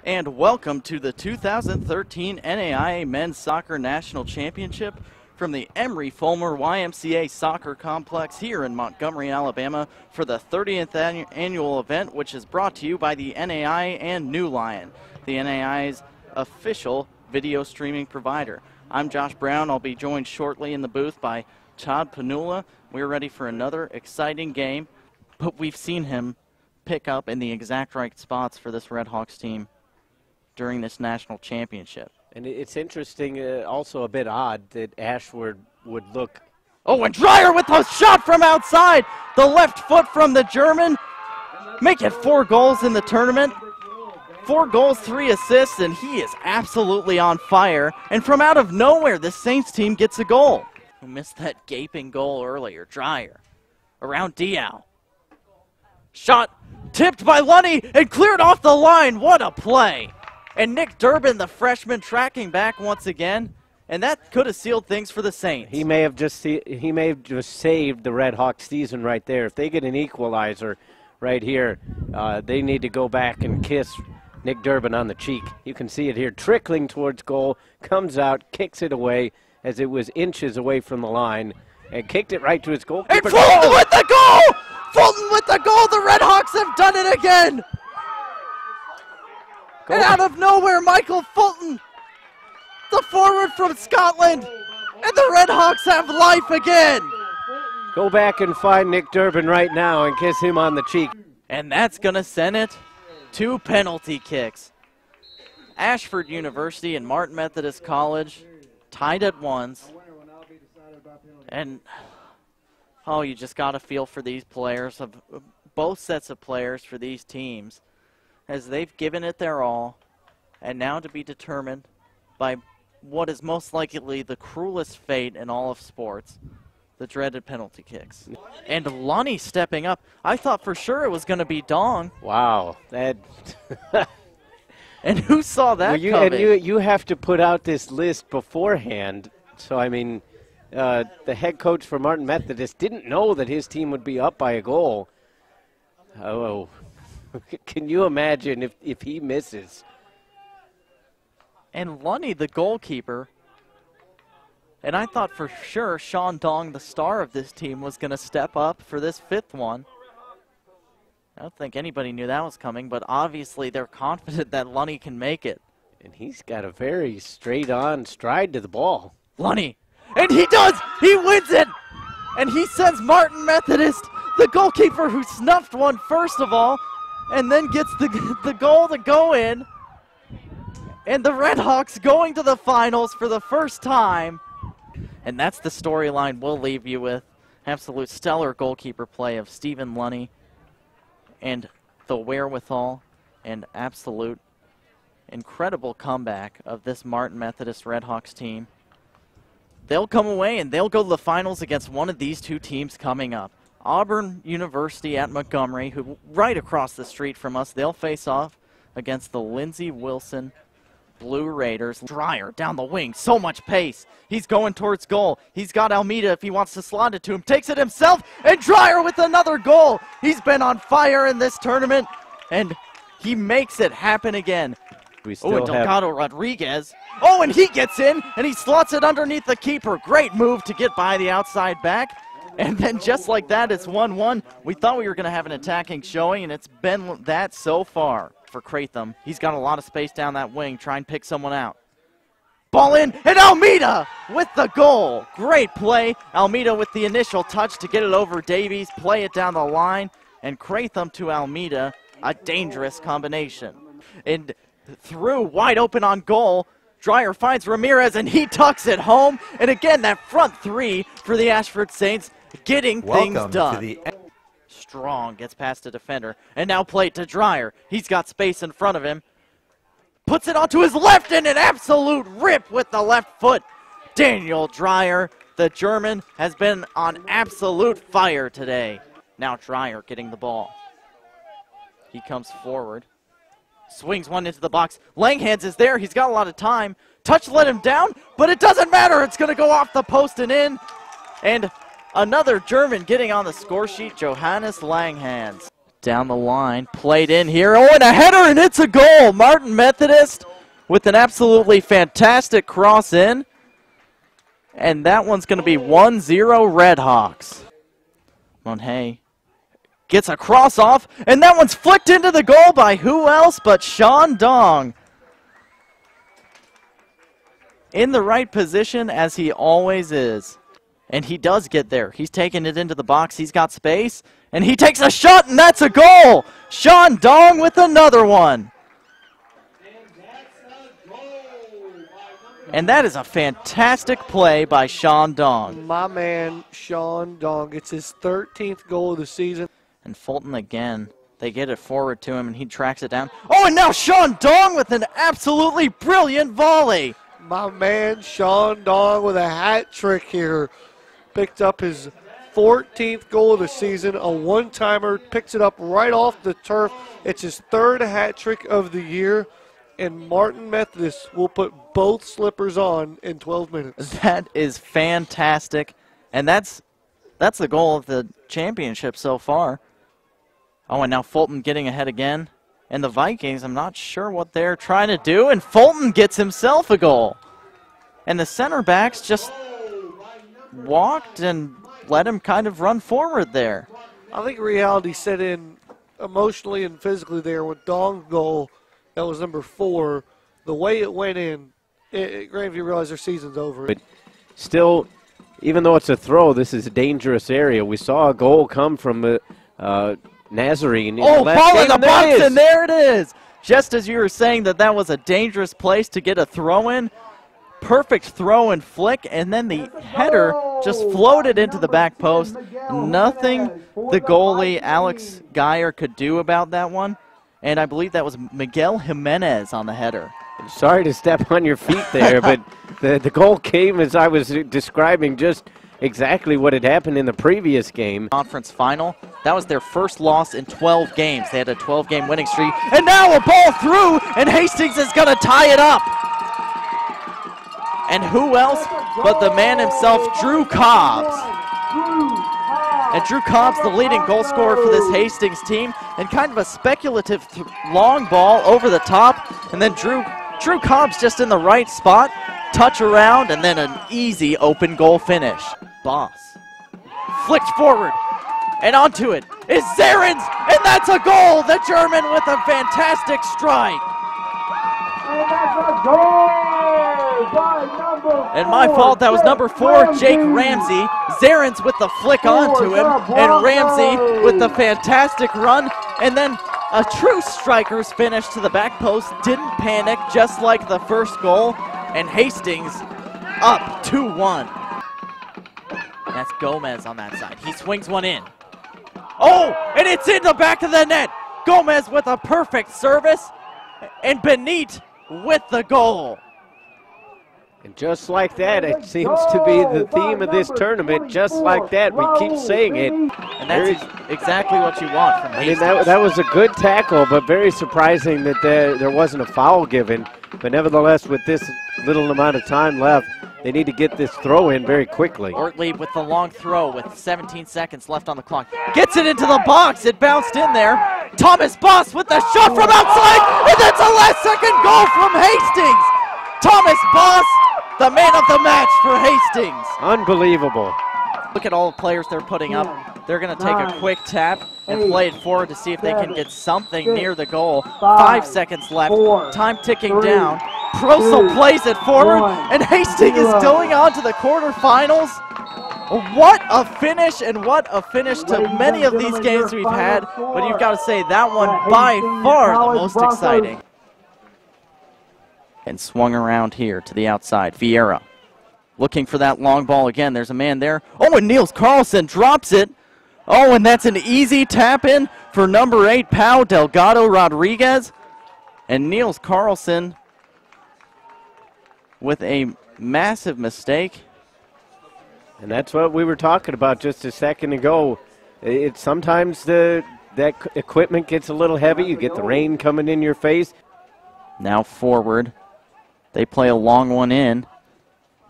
And welcome to the 2013 NAIA Men's Soccer National Championship from the Emory-Fulmer YMCA Soccer Complex here in Montgomery, Alabama for the 30th annual event, which is brought to you by the NAIA and New Lion, the NAIA's official video streaming provider. I'm Josh Brown. I'll be joined shortly in the booth by Todd Panula. We're ready for another exciting game, but we've seen him pick up in the exact right spots for this Red Hawks team during this national championship. And it's interesting, also a bit odd, that Ashford would look. Oh, and Dreyer with a shot from outside. The left foot from the German. Make it 4 goals in the tournament. 4 goals, 3 assists, and he is absolutely on fire. And from out of nowhere, the Saints team gets a goal. Who missed that gaping goal earlier? Dreyer around Diao. Shot tipped by Lunny and cleared off the line. What a play. And Nick Durbin, the freshman, tracking back once again, and that could have sealed things for the Saints. He may have just saved the Red Hawks season right there. If they get an equalizer right here, they need to go back and kiss Nick Durbin on the cheek. You can see it here, trickling towards goal, comes out, kicks it away as it was inches away from the line, and kicked it right to his goalkeeper. And Fulton with the goal! Fulton with the goal! The Red Hawks have done it again! And out of nowhere, Michael Fulton, the forward from Scotland, and the Red Hawks have life again. Go back and find Nick Durbin right now and kiss him on the cheek. And that's going to send it to penalty kicks. Ashford University and Martin Methodist College tied at 1. And, oh, you just got to feel for these players, of both sets of players for these teams, as they've given it their all, and now to be determined by what is most likely the cruelest fate in all of sports, the dreaded penalty kicks. And Lonnie stepping up. I thought for sure it was going to be Dong. Wow. That and who saw that coming? And you have to put out this list beforehand. So, I mean, the head coach for Martin Methodist didn't know that his team would be up by a goal. Oh, can you imagine if he misses? And Lunny, the goalkeeper, and I thought for sure Sean Dong, the star of this team, was going to step up for this 5th one. I don't think anybody knew that was coming, but obviously they're confident that Lunny can make it. And he's got a very straight-on stride to the ball. Lunny, and he does! He wins it! And he sends Martin Methodist, the goalkeeper who snuffed one first of all, and then gets the goal to go in. And the Red Hawks going to the finals for the first time. And that's the storyline we'll leave you with. Absolute stellar goalkeeper play of Stephen Lunny. And the wherewithal and absolute incredible comeback of this Martin Methodist Red Hawks team. They'll come away and they'll go to the finals against one of these 2 teams coming up. Auburn University at Montgomery, who right across the street from us, they'll face off against the Lindsey Wilson Blue Raiders. Dreyer down the wing, so much pace. He's going towards goal. He's got Almeida if he wants to slot it to him. Takes it himself, and Dreyer with another goal. He's been on fire in this tournament, and he makes it happen again. Oh, and Delgado Rodriguez. Oh, and he gets in, and he slots it underneath the keeper. Great move to get by the outside back. And then just like that, it's 1-1. We thought we were going to have an attacking showing, and it's been that so far for Cratham. He's got a lot of space down that wing. Try and pick someone out. Ball in, and Almeida with the goal. Great play. Almeida with the initial touch to get it over Davies, play it down the line, and Cratham to Almeida, a dangerous combination. And through, wide open on goal, Dreyer finds Ramirez, and he tucks it home. And again, that front 3 for the Ashford Saints, getting things done. Strong gets past a defender, and now played to Dreyer. He's got space in front of him. Puts it onto his left, and an absolute rip with the left foot. Daniel Dreyer, the German, has been on absolute fire today. Now Dreyer getting the ball. He comes forward. Swings one into the box. Langhands is there. He's got a lot of time. Touch let him down, but it doesn't matter. It's going to go off the post and in. And another German getting on the score sheet, Johannes Langhands. Down the line, played in here. Oh, and a header, and it's a goal. Martin Methodist with an absolutely fantastic cross in. And that one's going to be 1-0 Redhawks. Monhay gets a cross off, and that one's flicked into the goal by who else but Sean Dong. In the right position, as he always is. And he does get there. He's taking it into the box. He's got space. And he takes a shot, and that's a goal! Sean Dong with another one. And that is a fantastic play by Sean Dong. My man, Sean Dong, gets his 13th goal of the season. And Fulton again. They get it forward to him, and he tracks it down. Oh, and now Sean Dong with an absolutely brilliant volley. My man, Sean Dong, with a hat trick here. Picked up his 14th goal of the season, a one-timer, picks it up right off the turf. It's his third hat trick of the year, and Martin Methodist will put both slippers on in 12 minutes. That is fantastic, and that's the goal of the championship so far. Oh, and now Fulton getting ahead again. And the Vikings, I'm not sure what they're trying to do, and Fulton gets himself a goal. And the center backs just walked and let him kind of run forward there. I think reality set in emotionally and physically there with Dong's goal. That was number 4. The way it went in, Grandview realized their season's over. But still, even though it's a throw, this is a dangerous area. We saw a goal come from Nazarene. Oh, ball in the box, and there it is. Just as you were saying that was a dangerous place to get a throw in, perfect throw and flick, and then the header just floated into the back post. Nothing the goalie, Alex Geyer, could do about that one. And I believe that was Miguel Jimenez on the header. Sorry to step on your feet there, but the goal came as I was describing just exactly what had happened in the previous game. Conference final. That was their first loss in 12 games. They had a 12-game winning streak. And now a ball through, and Hastings is going to tie it up. And who else but the man himself, Drew Cobbs. And Drew Cobbs, the leading goal scorer for this Hastings team, and kind of a speculative long ball over the top. And then Drew Cobbs just in the right spot, touch around, and then an easy open goal finish. Boss flicked forward, and onto it is Zarens, and that's a goal! The German with a fantastic strike. And that's a goal by number 4. And my fault, that was number 4, Jake Ramsey. Zarens with the flick onto him, and Ramsey with the fantastic run, and then a true striker's finish to the back post. Didn't panic, just like the first goal, and Hastings up 2-1. That's Gomez on that side. He swings one in. Oh, and it's in the back of the net. Gomez with a perfect service, and Benit with the goal. And just like that, it seems to be the theme of this tournament. Just like that, we keep saying it. And that's exactly what you want from Hastings. I mean, that was a good tackle, but very surprising that there wasn't a foul given. But nevertheless, with this little amount of time left, they need to get this throw in very quickly. Ortlieb with the long throw with 17 seconds left on the clock. Gets it into the box. It bounced in there. Thomas Boss with the shot from outside, and that's a last-second goal from Hastings. Thomas Boss, the man of the match for Hastings. Unbelievable. Look at all the players they're putting up. They're going to take a quick tap and play it forward to see if they can get something near the goal. 5 seconds left. Time ticking down. Prosel plays it forward, and Hastings is going on to the quarterfinals. What a finish, and what a finish to many of these games we've had. But you've got to say that one by far the most exciting. And swung around here to the outside. Vieira looking for that long ball again. There's a man there. Oh, and Niels Carlson drops it. Oh, and that's an easy tap in for number 8, Pau Delgado Rodriguez. And Niels Carlson with a massive mistake. And that's what we were talking about just a second ago. Sometimes that equipment gets a little heavy. You get the rain coming in your face. Now forward. They play a long one in.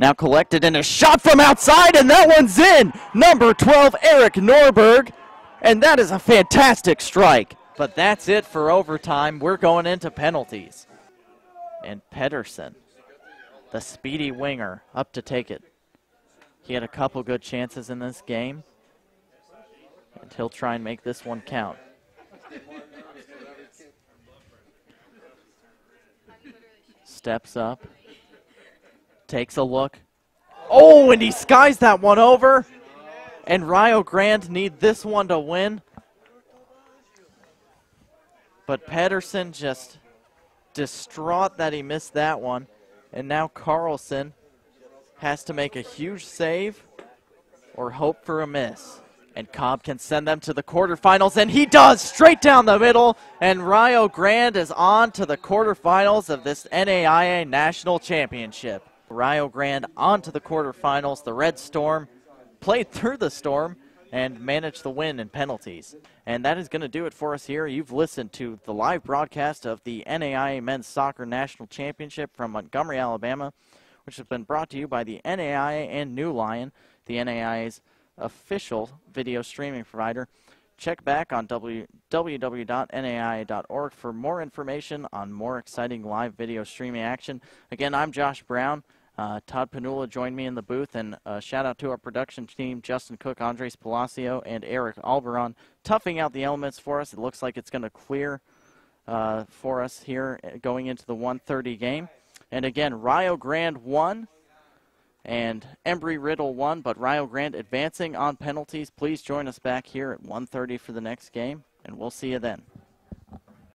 Now collected, and a shot from outside, and that one's in. Number 12, Eric Norberg. And that is a fantastic strike. But that's it for overtime. We're going into penalties. And Pedersen, the speedy winger, up to take it. He had a couple good chances in this game. And he'll try and make this one count. Steps up. Takes a look. Oh, and he skies that one over. And Rio Grande need this one to win. But Pedersen just distraught that he missed that one. And now Carlson has to make a huge save or hope for a miss. And Cobb can send them to the quarterfinals, and he does, straight down the middle. And Rio Grande is on to the quarterfinals of this NAIA National Championship. Rio Grande on to the quarterfinals. The Red Storm played through the storm and managed the win in penalties. And that is going to do it for us here. You've listened to the live broadcast of the NAIA Men's Soccer National Championship from Montgomery, Alabama, which has been brought to you by the NAIA and New Lion, the NAIA's official video streaming provider. Check back on www.naia.org for more information on more exciting live video streaming action. Again, I'm Josh Brown. Todd Panula joined me in the booth, and shout out to our production team, Justin Cook, Andres Palacio, and Eric Alberon, toughing out the elements for us. It looks like it's going to clear for us here going into the 1:30 game. And again, Rio Grande won, and Embry-Riddle won, but Rio Grande advancing on penalties. Please join us back here at 1:30 for the next game, and we'll see you then.